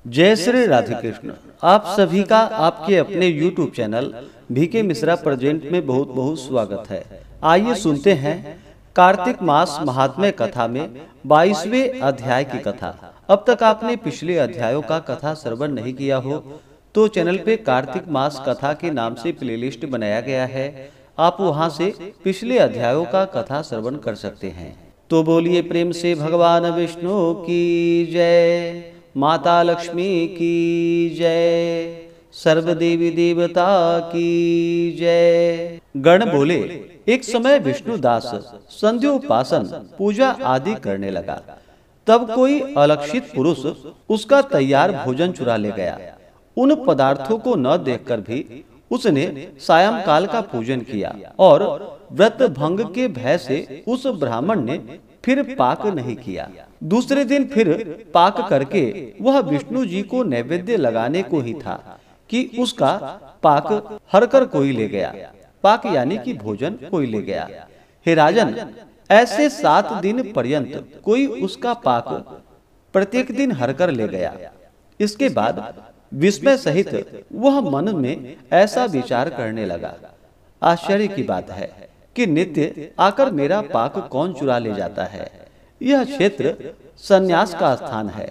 जय श्री राधे कृष्ण। आप सभी का आपके अपने YouTube channel VK Mishra present में बहुत बहुत स्वागत है। आइए सुनते हैं कार्तिक मास महात्म्य कथा में 22वें अध्याय की कथा। अब तक आपने पिछले अध्यायों का कथा श्रवण नहीं किया हो तो चैनल पे कार्तिक मास कथा के नाम से प्लेलिस्ट बनाया गया है, आप वहां से पिछले अध्यायों का कथा श्रवण कर सकते हैं। तो बोलिए प्रेम से भगवान विष्णु की जय, माता लक्ष्मी की जय, सर्व देवी देवता की जय। गण बोले, एक समय विष्णुदास संध्योपासन पूजा आदि करने लगा। तब कोई अलक्षित पुरुष उसका तैयार भोजन चुरा ले गया। उन पदार्थों को न देखकर भी उसने सायंकाल का पूजन किया और व्रत भंग के भय से उस ब्राह्मण ने फिर पाक नहीं किया। दूसरे दिन फिर पाक करके वह विष्णु जी को नैवेद्य लगाने को ही था कि उसका पाक हरकर कोई ले गया। पाक यानी कि भोजन कोई ले गया। हे राजन, ऐसे 7 दिन पर्यंत कोई उसका पाक प्रत्येक दिन हरकर ले गया। इसके बाद विस्मय सहित वह मन में ऐसा विचार करने लगा, आश्चर्य की बात है कि नित्य आकर मेरा पाक कौन चुरा ले जाता है। यह क्षेत्र संन्यास का स्थान है,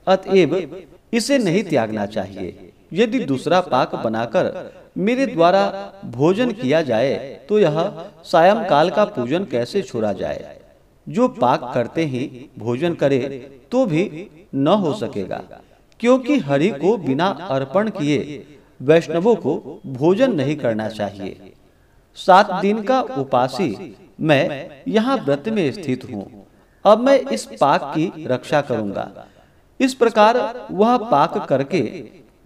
अतएव इसे नहीं त्यागना चाहिए। यदि दूसरा पाक बनाकर मेरे द्वारा भोजन किया जाए तो यह सायंकाल का पूजन कैसे छोड़ा जाए। जो पाक करते ही भोजन करे तो भी न हो सकेगा, क्योंकि हरि को बिना अर्पण किए वैष्णवों को भोजन नहीं करना चाहिए। 7 दिन का उपासी मैं यहाँ व्रत में स्थित हूँ, अब मैं इस पाक की रक्षा करूंगा। इस प्रकार वह पाक करके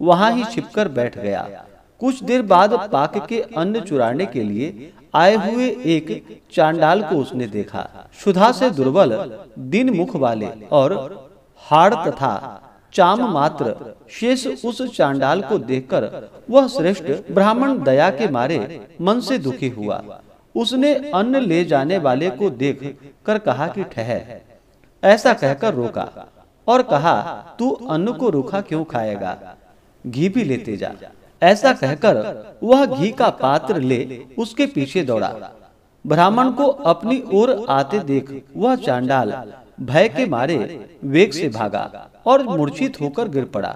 वहां ही छिपकर बैठ गया। कुछ देर बाद पाक के अन्न चुराने के लिए आए हुए एक चांडाल को उसने देखा। क्षुधा से दुर्बल, दिन मुख वाले और हाड़ तथा चाम मात्र शेष उस चांडाल को देखकर वह श्रेष्ठ ब्राह्मण दया के मारे मन से दुखी हुआ। उसने अन्न ले जाने वाले को देख कर कहा कि ठहर। ऐसा कहकर रोका और कहा, तू अन्न को रूखा क्यों खाएगा, घी भी लेते जा। ऐसा कहकर वह घी का पात्र ले उसके पीछे दौड़ा। ब्राह्मण को अपनी ओर आते देख वह चांडाल भय के मारे वेग से भागा और मूर्छित होकर गिर पड़ा।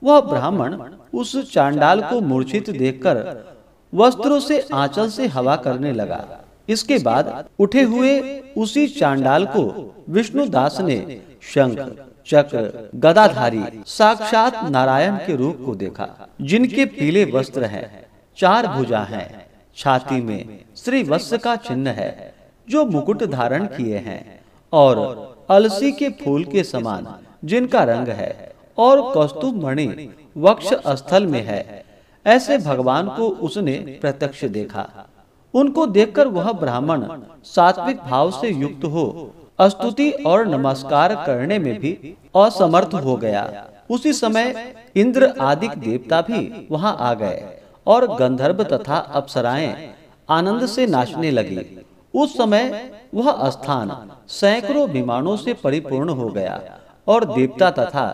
वह ब्राह्मण उस चांडाल को मूर्छित देखकर वस्त्रों से आंचल से हवा करने लगा। इसके बाद उठे हुए उसी चांडाल को विष्णुदास ने शंख चक्र गदाधारी साक्षात नारायण के रूप को देखा, जिनके पीले वस्त्र हैं, 4 भुजा हैं, छाती में श्रीवत्स का चिन्ह है, जो मुकुट धारण किए हैं और अलसी के फूल के समान जिनका रंग है और कौस्तुभ मणि वक्ष स्थल में है। ऐसे भगवान को उसने प्रत्यक्ष देखा। उनको देखकर वह ब्राह्मण सात्विक भाव से युक्त हो स्तुति और नमस्कार करने में भी असमर्थ हो गया। उसी समय इंद्र आदि देवता भी वहां आ गए और गंधर्व तथा अप्सराएं आनंद से नाचने लगी। उस समय वह स्थान सैकड़ों विमानों से परिपूर्ण हो गया और देवता तथा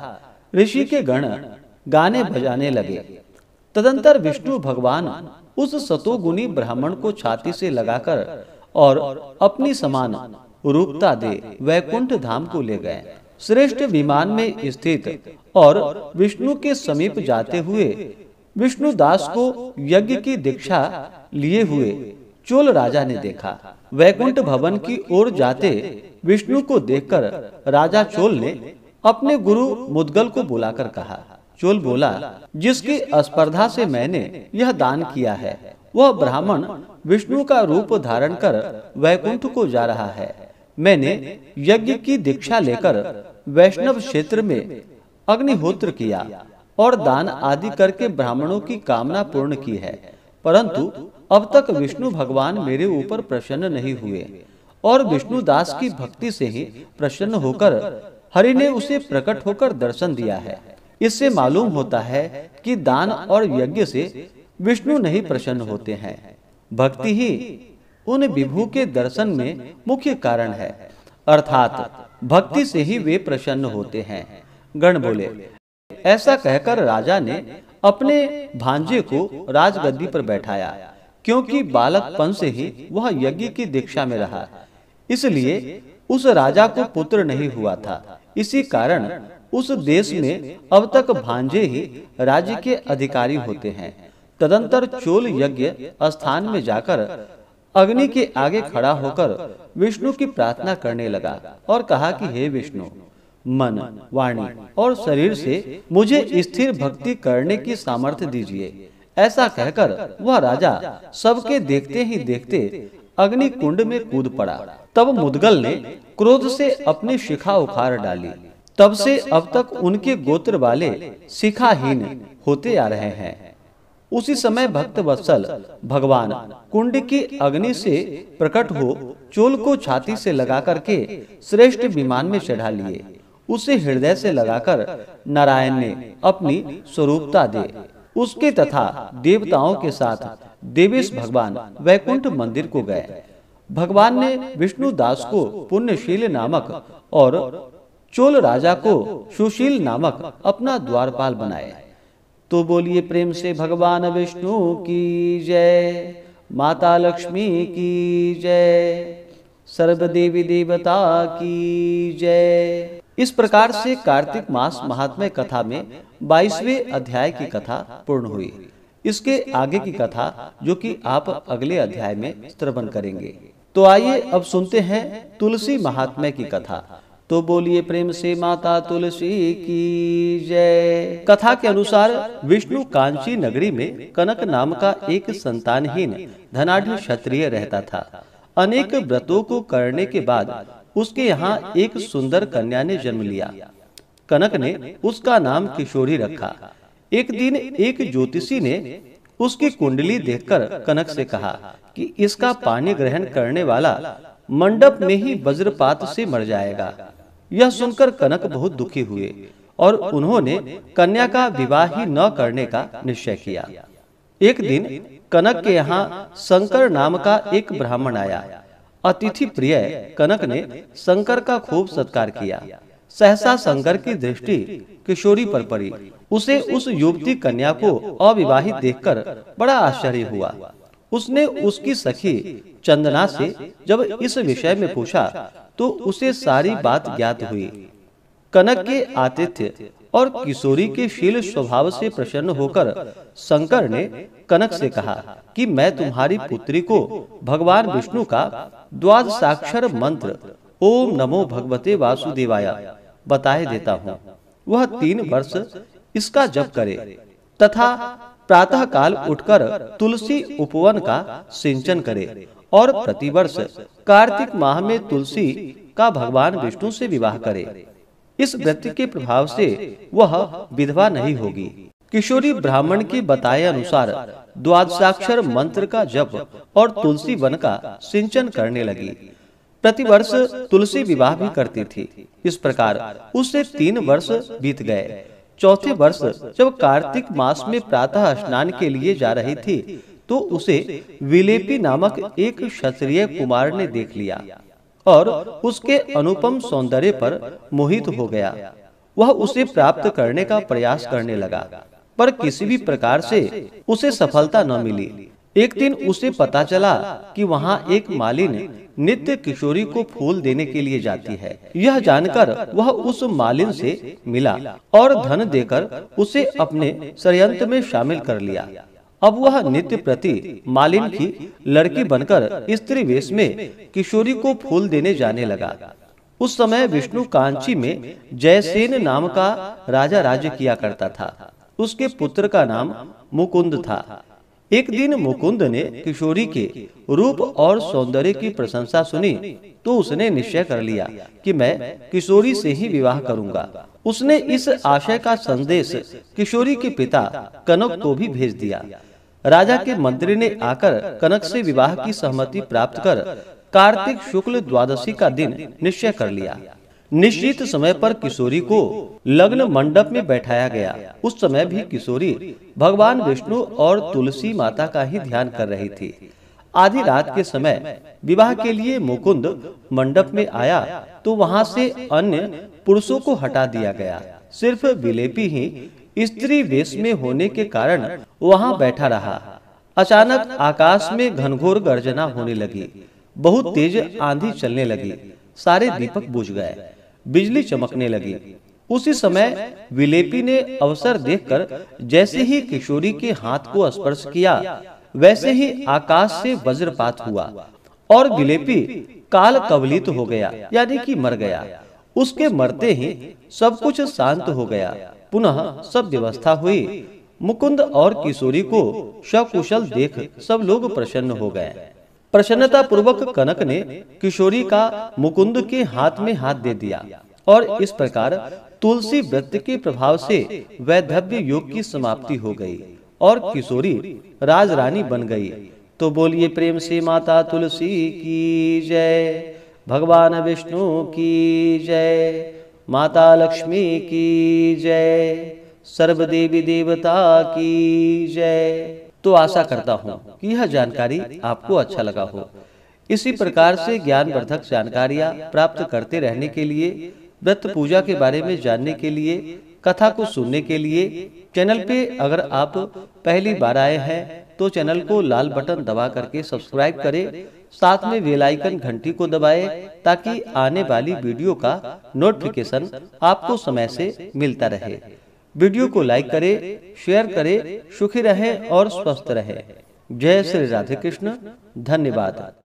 ऋषि के गण गाने बजाने लगे। तदंतर विष्णु भगवान उस सतोगुणी ब्राह्मण को छाती से लगाकर और अपनी समान रूपता दे वैकुंठ धाम को ले गए। श्रेष्ठ विमान में स्थित और विष्णु के समीप जाते हुए विष्णुदास को यज्ञ की दीक्षा लिए हुए चोल राजा ने देखा। वैकुंठ भवन की ओर जाते विष्णु को देखकर राजा चोल ने अपने गुरु मुद्गल को बुलाकर कहा। चोल बोला, जिसकी स्पर्धा से मैंने यह दान किया है, वह ब्राह्मण विष्णु का रूप धारण कर वैकुंठ को जा रहा है। मैंने यज्ञ की दीक्षा लेकर वैष्णव क्षेत्र में अग्निहोत्र किया और दान आदि करके ब्राह्मणों की कामना पूर्ण की है, परंतु अब तक विष्णु भगवान मेरे ऊपर प्रसन्न नहीं हुए और विष्णुदास की भक्ति से ही प्रसन्न होकर हरि ने उसे प्रकट होकर दर्शन दिया है। इससे मालूम होता है कि दान और यज्ञ से विष्णु नहीं प्रसन्न होते हैं, भक्ति ही उन विभु के दर्शन में मुख्य कारण है, अर्थात भक्ति से ही वे प्रसन्न होते हैं। गण बोले, ऐसा कहकर राजा ने अपने भांजे को राजगद्दी पर बैठाया, क्योंकि बालकपन से ही वह यज्ञ की दीक्षा में रहा, इसलिए उस राजा को पुत्र नहीं हुआ था। इसी कारण उस देश में अब तक भांजे ही राज्य के अधिकारी होते हैं। तदंतर चोल यज्ञ स्थान में जाकर अग्नि के आगे खड़ा होकर विष्णु की प्रार्थना करने लगा और कहा कि हे विष्णु, मन, वाणी और शरीर से मुझे स्थिर भक्ति करने की सामर्थ्य दीजिए। ऐसा कहकर वह राजा सबके देखते ही देखते अग्नि कुंड में कूद पड़ा। तब मुदगल ने क्रोध से अपनी शिखा उखाड़ डाली। तब से अब तक उनके गोत्र वाले शिखाहीन होते आ रहे हैं। उसी समय भक्त वत्सल भगवान कुंड की अग्नि से प्रकट हो चोल को छाती से लगा करके श्रेष्ठ विमान में चढ़ा लिए। उसे हृदय से लगाकर नारायण ने अपनी स्वरूपता दे उसके तथा देवताओं के साथ देवेश भगवान वैकुंठ मंदिर को गए। भगवान ने विष्णु दास को पुण्यशील नामक और चोल राजा को सुशील नामक अपना द्वारपाल बनाए। तो बोलिए प्रेम से भगवान विष्णु की जय, माता लक्ष्मी की जय, सर्व देवी देवता की जय। इस प्रकार से कार्तिक मास महात्म्य कथा में 22वें अध्याय की कथा पूर्ण हुई। इसके आगे की कथा जो कि आप अगले अध्याय में श्रवण करेंगे। तो आइए अब सुनते हैं तुलसी महात्म्य की कथा। तो बोलिए प्रेम से माता तुलसी की जय। कथा के अनुसार विष्णु कांची नगरी में कनक नाम का एक संतानहीन धनाढ़ क्षत्रिय रहता था। अनेक व्रतों को करने के बाद उसके यहाँ एक सुंदर कन्या ने जन्म लिया। कनक ने उसका नाम किशोरी रखा। एक दिन एक ज्योतिषी ने उसकी कुंडली देखकर कनक से कहा कि इसका पानी ग्रहण करने वाला मंडप में ही वज्रपात से मर जाएगा। यह सुनकर कनक बहुत दुखी हुए और उन्होंने कन्या का विवाह ही न करने का निश्चय किया। एक दिन कनक के यहाँ शंकर नाम का एक ब्राह्मण आया। अतिथि प्रिय कनक ने शंकर का खूब सत्कार किया। सहसा शंकर की दृष्टि किशोरी पर पड़ी। उसे उस युवती कन्या को अविवाहित देखकर बड़ा आश्चर्य हुआ। उसने उसकी सखी चंदना से जब इस विषय में पूछा तो उसे सारी बात ज्ञात हुई। कनक के आतिथ्य और किशोरी के शील स्वभाव से प्रसन्न होकर शंकर ने कनक से कहा कि मैं तुम्हारी पुत्री को भगवान विष्णु का द्वादशाक्षर मंत्र ओम नमो भगवते वासुदेवाय बताए देता हूँ। वह 3 वर्ष इसका जप करे तथा प्रातः काल उठकर तुलसी उपवन का सिंचन करे और प्रतिवर्ष कार्तिक माह में तुलसी का भगवान विष्णु से विवाह करे। इस व्रत के प्रभाव से वह विधवा नहीं होगी। किशोरी ब्राह्मण के बताए अनुसार द्वादशाक्षर मंत्र का जप और तुलसी वन का सिंचन करने लगी। प्रतिवर्ष तुलसी विवाह भी करती थी। इस प्रकार उससे 3 वर्ष बीत गए। चौथे वर्ष जब कार्तिक मास में प्रातः स्नान के लिए जा रही थी तो उसे विलेपी नामक एक क्षत्रिय कुमार ने देख लिया और उसके अनुपम सौंदर्य पर मोहित हो गया। वह उसे प्राप्त करने का प्रयास करने लगा, पर किसी भी प्रकार से उसे सफलता न मिली। एक दिन उसे पता चला कि वहाँ एक मालिन नित्य किशोरी को फूल देने के लिए जाती है। यह जानकर वह उस मालिन से मिला और धन देकर उसे अपने षड्यंत्र में शामिल कर लिया। अब वह नित्य प्रति मालिन की लड़की बनकर स्त्री वेश में किशोरी को फूल देने जाने लगा। उस समय विष्णु कांची में जयसेन नाम का राजा राज्य किया करता था। उसके पुत्र का नाम मुकुंद था। एक दिन मुकुंद ने किशोरी के रूप और सौंदर्य की प्रशंसा सुनी तो उसने निश्चय कर लिया कि मैं किशोरी से ही विवाह करूंगा। उसने इस आशय का संदेश किशोरी के पिता कनक को भी भेज दिया। राजा के मंत्री ने आकर कनक से विवाह की सहमति प्राप्त कर कार्तिक शुक्ल द्वादशी का दिन निश्चय कर लिया। निश्चित समय पर किशोरी को लग्न मंडप में बैठाया गया। उस समय भी किशोरी भगवान विष्णु और तुलसी माता का ही ध्यान कर रही थी। आधी रात के समय विवाह के लिए मुकुंद मंडप में आया तो वहां से अन्य पुरुषों को हटा दिया गया। सिर्फ विलेपी ही स्त्री वेश में होने के कारण वहां बैठा रहा। अचानक आकाश में घनघोर गर्जना होने लगी, बहुत तेज आंधी चलने लगी, सारे दीपक बुझ गए, बिजली चमकने लगी। उसी समय विलेपी ने अवसर देखकर जैसे ही किशोरी के हाथ को स्पर्श किया, वैसे ही आकाश से वज्रपात हुआ और विलेपी काल कवलित हो गया, यानी कि मर गया। उसके मरते ही सब कुछ शांत हो गया, पुनः सब व्यवस्था हुई। मुकुंद और किशोरी को सकुशल देख सब लोग प्रसन्न हो गए। प्रसन्नता पूर्वक कनक ने किशोरी का मुकुंद के हाथ में हाथ दे दिया और इस प्रकार तुलसी व्रत के प्रभाव से वैधव्य योग की समाप्ति हो गई और किशोरी राजरानी बन गई। तो बोलिए प्रेम से माता तुलसी की जय, भगवान विष्णु की जय, माता लक्ष्मी की जय, सर्व देवी देवता की जय। तो आशा करता हूँ कि यह जानकारी आपको अच्छा लगा हो। इसी प्रकार से ज्ञानवर्धक जानकारियाँ प्राप्त करते रहने के लिए, व्रत पूजा के बारे में जानने के लिए, कथा को सुनने के लिए चैनल पे अगर आप पहली बार आए हैं तो चैनल को लाल बटन दबा करके सब्सक्राइब करें, साथ में बेल आइकन घंटी को दबाएं ताकि आने वाली वीडियो का नोटिफिकेशन आपको समय से मिलता रहे। वीडियो को लाइक करें, शेयर करें, सुखी रहें और स्वस्थ रहें। जय श्री राधे कृष्ण। धन्यवाद।